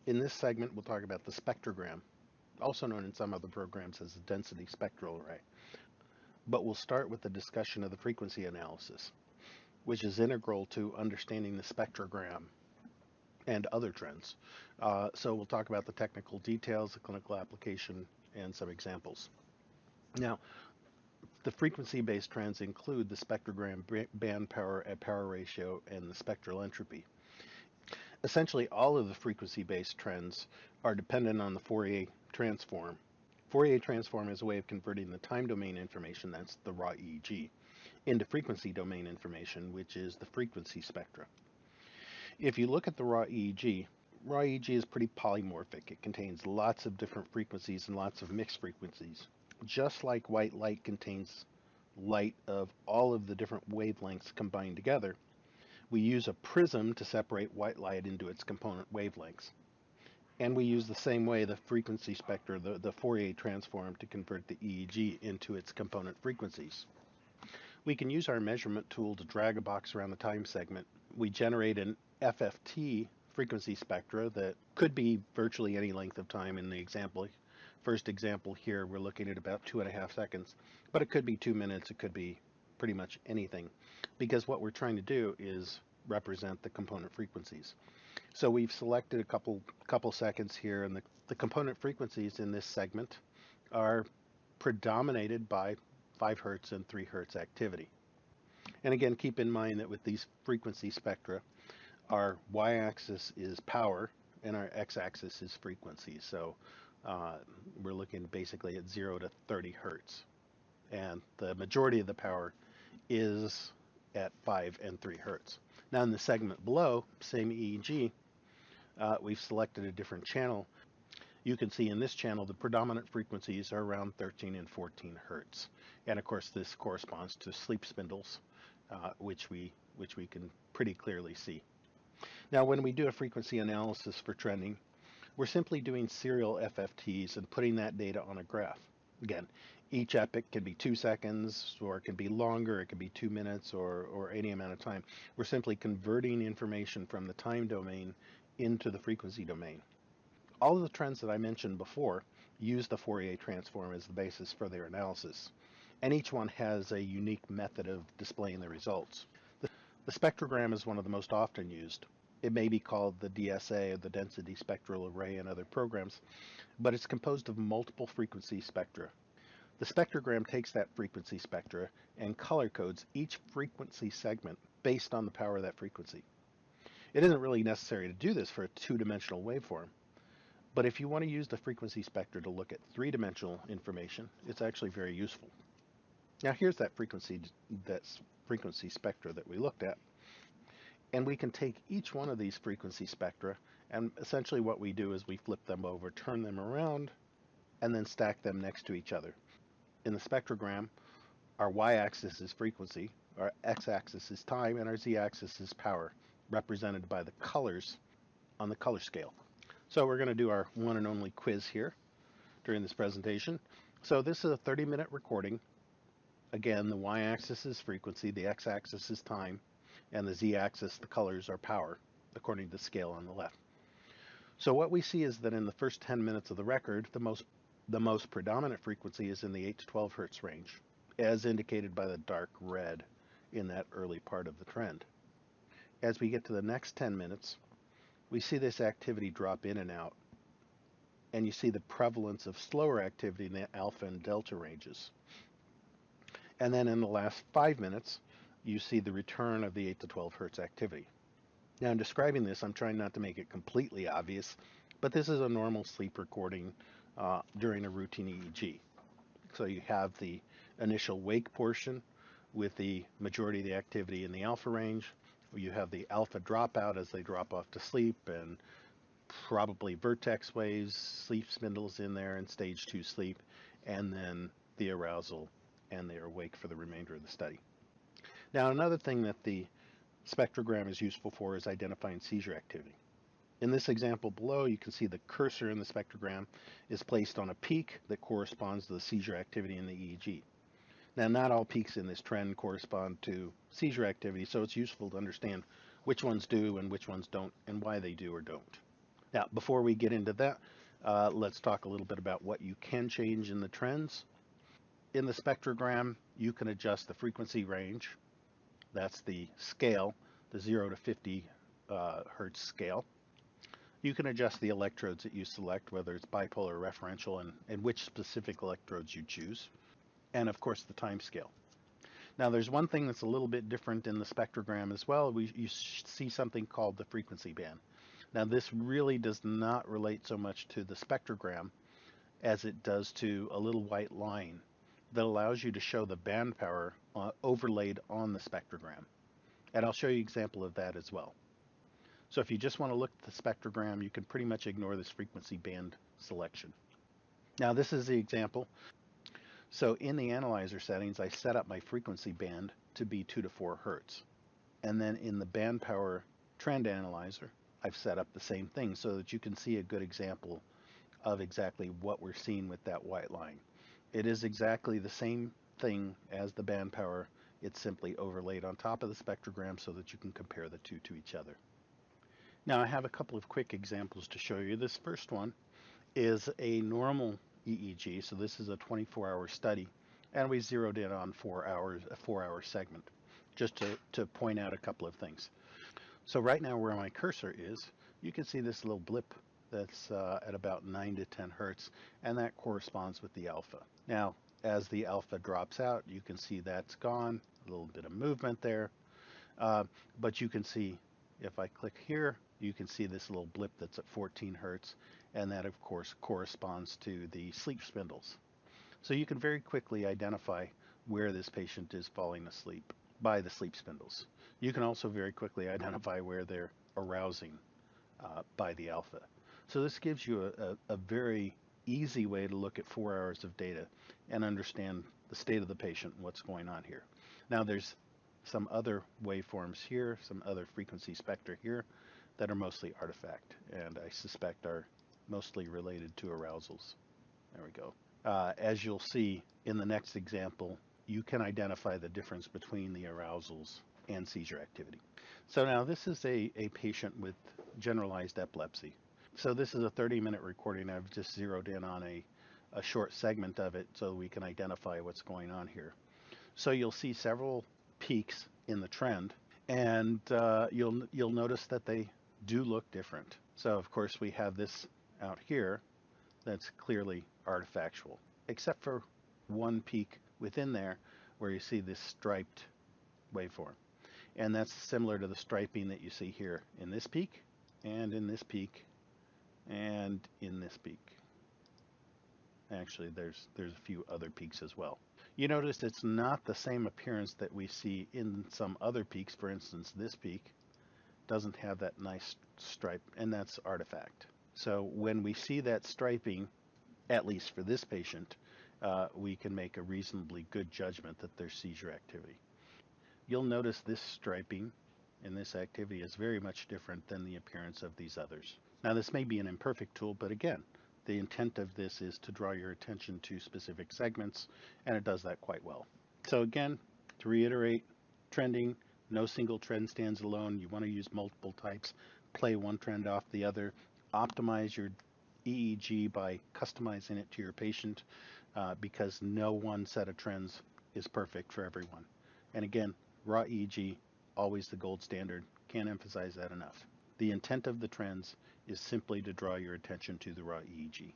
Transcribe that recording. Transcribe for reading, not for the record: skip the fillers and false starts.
In this segment, we'll talk about the spectrogram, also known in some other programs as the density spectral array. But we'll start with the discussion of the frequency analysis, which is integral to understanding the spectrogram and other trends. So we'll talk about the technical details, the clinical application, and some examples. Now, the frequency-based trends include the spectrogram band power at power ratio and the spectral entropy. Essentially, all of the frequency-based trends are dependent on the Fourier transform. Fourier transform is a way of converting the time domain information, that's the raw EEG, into frequency domain information, which is the frequency spectra. If you look at the raw EEG is pretty polymorphic. It contains lots of different frequencies and lots of mixed frequencies. Just like white light contains light of all of the different wavelengths combined together, we use a prism to separate white light into its component wavelengths. And we use the same way the frequency spectra, the Fourier transform, to convert the EEG into its component frequencies. We can use our measurement tool to drag a box around the time segment. We generate an FFT frequency spectra that could be virtually any length of time. In the first example here, we're looking at about 2.5 seconds, but it could be 2 minutes, it could be pretty much anything, because what we're trying to do is represent the component frequencies. So we've selected a couple seconds here, and the component frequencies in this segment are predominated by 5 hertz and 3 hertz activity. And again, keep in mind that with these frequency spectra, our y-axis is power and our x-axis is frequency. So we're looking basically at 0 to 30 hertz. And the majority of the power is at 5 and 3 hertz. Now in the segment below, same EEG, we've selected a different channel. You can see in this channel the predominant frequencies are around 13 and 14 hertz. And of course this corresponds to sleep spindles, which we can pretty clearly see. Now when we do a frequency analysis for trending, we're simply doing serial FFTs and putting that data on a graph. Again, each epoch can be 2 seconds, or it can be longer, it can be 2 minutes, or any amount of time. We're simply converting information from the time domain into the frequency domain. All of the trends that I mentioned before use the Fourier transform as the basis for their analysis, and each one has a unique method of displaying the results. The spectrogram is one of the most often used. It may be called the DSA, or the density spectral array, in other programs, but it's composed of multiple frequency spectra. The spectrogram takes that frequency spectra and color codes each frequency segment based on the power of that frequency. It isn't really necessary to do this for a two-dimensional waveform, but if you want to use the frequency spectra to look at three-dimensional information, it's actually very useful. Now here's that frequency spectra that we looked at. And we can take each one of these frequency spectra, and essentially what we do is we flip them over, turn them around, and then stack them next to each other. In the spectrogram, our y-axis is frequency, our x-axis is time, and our z-axis is power, represented by the colors on the color scale. So we're going to do our one and only quiz here during this presentation. So this is a 30-minute recording. Again, the y-axis is frequency, the x-axis is time, and the z-axis, the colors, are power, according to the scale on the left. So what we see is that in the first 10 minutes of the record, the most predominant frequency is in the 8 to 12 hertz range, as indicated by the dark red in that early part of the trend. As we get to the next 10 minutes, we see this activity drop in and out, and you see the prevalence of slower activity in the alpha and delta ranges. And then in the last 5 minutes, you see the return of the 8 to 12 hertz activity. Now in describing this, I'm trying not to make it completely obvious, but this is a normal sleep recording during a routine EEG. So you have the initial wake portion with the majority of the activity in the alpha range. You have the alpha dropout as they drop off to sleep, and probably vertex waves, sleep spindles in there, and stage 2 sleep, and then the arousal, and they are awake for the remainder of the study. Now another thing that the spectrogram is useful for is identifying seizure activity. In this example below, you can see the cursor in the spectrogram is placed on a peak that corresponds to the seizure activity in the EEG. Now not all peaks in this trend correspond to seizure activity, so it's useful to understand which ones do and which ones don't, and why they do or don't. Now, before we get into that, let's talk a little bit about what you can change in the trends. In the spectrogram, you can adjust the frequency range. That's the scale, the 0 to 50 hertz scale. You can adjust the electrodes that you select, whether it's bipolar or referential, and which specific electrodes you choose. And of course, the time scale. Now, there's one thing that's a little bit different in the spectrogram as well. You see something called the frequency band. Now, this really does not relate so much to the spectrogram as it does to a little white line that allows you to show the band power overlaid on the spectrogram. And I'll show you an example of that as well. So if you just want to look at the spectrogram, you can pretty much ignore this frequency band selection. Now, this is the example. So in the analyzer settings, I set up my frequency band to be 2 to 4 hertz. And then in the band power trend analyzer, I've set up the same thing so that you can see a good example of exactly what we're seeing with that white line. It is exactly the same thing as the band power. It's simply overlaid on top of the spectrogram so that you can compare the two to each other. Now I have a couple of quick examples to show you. This first one is a normal EEG, so this is a 24-hour study, and we zeroed in on 4 hours, a 4-hour segment, just to point out a couple of things. So right now where my cursor is, you can see this little blip that's at about 9 to 10 hertz, and that corresponds with the alpha. Now, as the alpha drops out, you can see that's gone, a little bit of movement there, but you can see if I click here, you can see this little blip that's at 14 hertz, and that of course corresponds to the sleep spindles. So you can very quickly identify where this patient is falling asleep by the sleep spindles. You can also very quickly identify where they're arousing by the alpha. So this gives you a very easy way to look at 4 hours of data and understand the state of the patient and what's going on here. Now there's some other waveforms here, some other frequency spectra here that are mostly artifact, and I suspect are mostly related to arousals. There we go. As you'll see in the next example, you can identify the difference between the arousals and seizure activity. So now this is a patient with generalized epilepsy. So this is a 30-minute recording. I've just zeroed in on a short segment of it so we can identify what's going on here. So you'll see several peaks in the trend, and you'll notice that they do look different. So of course we have this out here that's clearly artifactual, except for one peak within there where you see this striped waveform. And that's similar to the striping that you see here in this peak, and in this peak, and in this peak. Actually, there's a few other peaks as well. You notice it's not the same appearance that we see in some other peaks. For instance, this peak doesn't have that nice stripe, and that's artifact. So when we see that striping, at least for this patient, we can make a reasonably good judgment that there's seizure activity. You'll notice this striping in this activity is very much different than the appearance of these others. Now this may be an imperfect tool, but again, the intent of this is to draw your attention to specific segments, and it does that quite well. So again, to reiterate, trending, no single trend stands alone. You want to use multiple types, play one trend off the other, optimize your EEG by customizing it to your patient, because no one set of trends is perfect for everyone. And again, raw EEG, always the gold standard. Can't emphasize that enough. The intent of the trends is simply to draw your attention to the raw EEG.